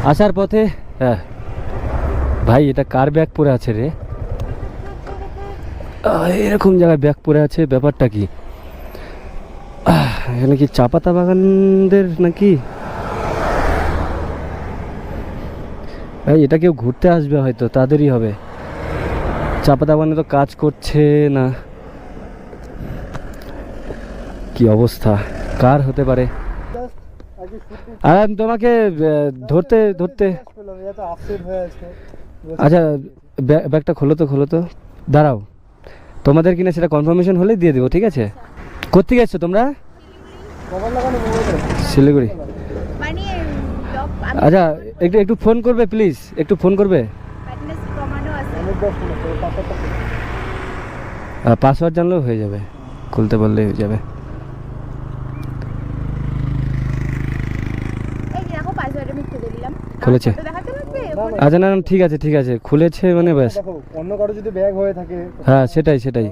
আসার পথে হ্যাঁ ভাই এটা কার ব্যাগ পরে আছে রে? এরকম জায়গায় ব্যাগ পরে আছে, ব্যাপারটা কি? এখানে কি চা পাতা বাগানদের নাকি? ভাই এটা কেউ ঘুরতে আসবে হয়তো, তাদেরই হবে। চা পাতা বাগানে তো কাজ করছে না। কি অবস্থা, কার হতে পারে? আর আমি তোমাকে ধরতে ধরতে আচ্ছা ব্যাগটা খোলো তো, খোলো তো, দাঁড়াও। তোমাদের কিনা সেটা কনফার্মেশন হলেই দিয়ে দেবো, ঠিক আছে? কোত্থেকে এসছো তোমরা? শিলিগুড়ি। আচ্ছা একটু একটু ফোন করবে প্লিজ, একটু ফোন করবে। পাসওয়ার্ড জানলেও হয়ে যাবে, খুলতে বললেই হয়ে যাবে। খুলেছে? আচ্ছা না ঠিক আছে ঠিক আছে, খুলেছে মানে ব্যাস। অন্য কারো যদি ব্যাগ হয়ে থাকে, হ্যাঁ সেটাই সেটাই।